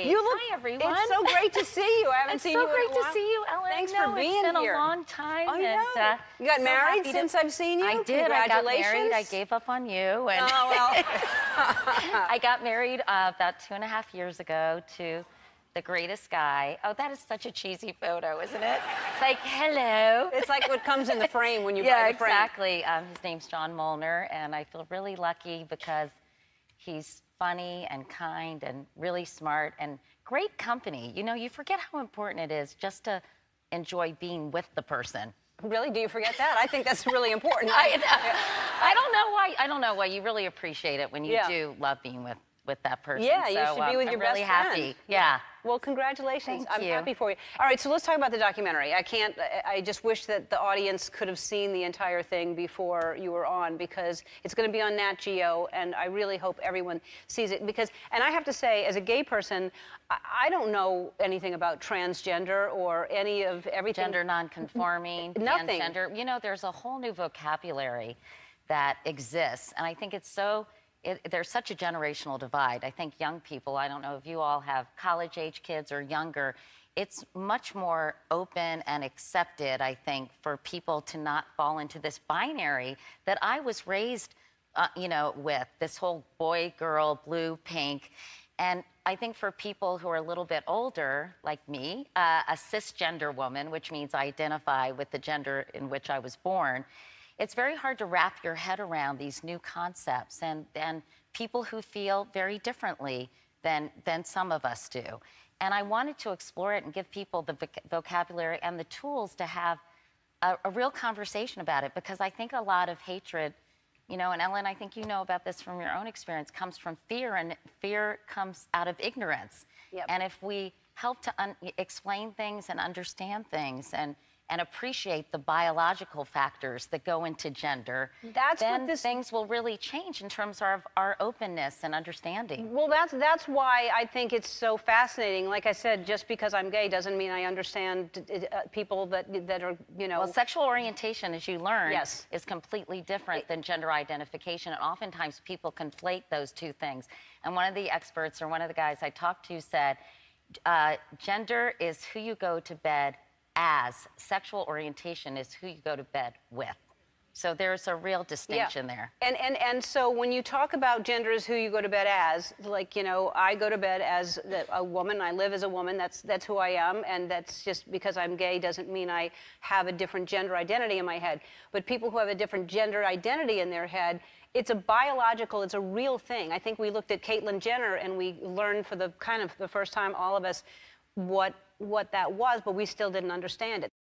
You look, Hi, everyone. It's so great to see you. I haven't It's seen so you in a great to while. see you, Ellen. Thanks I know, for being it's been here. a long time. I know. You got so married happy since I've seen you? I did. I got married. I Congratulations. gave up on you. And Oh, well. I got married about 2.5 years ago to the greatest guy. Oh, that is such a cheesy photo, isn't it? It's like, hello. It's like what comes in the frame when you Yeah, buy the frame. exactly. His name's John Molnar, and I feel really lucky because he's funny and kind and really smart and great company. You know, you forget how important it is just to enjoy being with the person. Really? Do you forget that? I think that's really important. I don't know why. I don't know why. You really appreciate it when you do love being with that person. Yeah, you should be with your I'm really best happy. friend. Yeah. Well, congratulations. Thank I'm you. happy for you. All right, so let's talk about the documentary. I just wish that the audience could have seen the entire thing before you were on, because it's going to be on Nat Geo, and I really hope everyone sees it. And I have to say, as a gay person, I don't know anything about transgender or any of everything. Gender nonconforming, Nothing. transgender. You know, there's a whole new vocabulary that exists, and I think it's so. There's such a generational divide. I think young people, I don't know if you all have college-age kids or younger, it's much more open and accepted, I think, for people to not fall into this binary that I was raised, you know, with this whole boy, girl, blue, pink. And I think for people who are a little bit older, like me, a cisgender woman, which means I identify with the gender in which I was born, it's very hard to wrap your head around these new concepts and people who feel very differently than some of us do. And I wanted to explore it and give people the vocabulary and the tools to have a real conversation about it, because I think a lot of hatred, you know, and Ellen, I think you know about this from your own experience, comes from fear, and fear comes out of ignorance. Yep. And if we help to explain things and understand things and appreciate the biological factors that go into gender, then things will really change in terms of our openness and understanding. Well, that's why I think it's so fascinating. Like I said, just because I'm gay doesn't mean I understand people that are, you know. Well, sexual orientation, as you learn, Yes. is completely different than gender identification, and oftentimes people conflate those two things. And one of the experts, or one of the guys I talked to, said, gender is who you go to bed as, sexual orientation is who you go to bed with. So there's a real distinction there. And so when you talk about gender as who you go to bed as, like, you know, I go to bed as a woman, I live as a woman, that's who I am, and that's just because I'm gay doesn't mean I have a different gender identity in my head. But people who have a different gender identity in their head, it's a biological, it's a real thing. I think we looked at Caitlyn Jenner and we learned for the first time, all of us, what that was, but we still didn't understand it.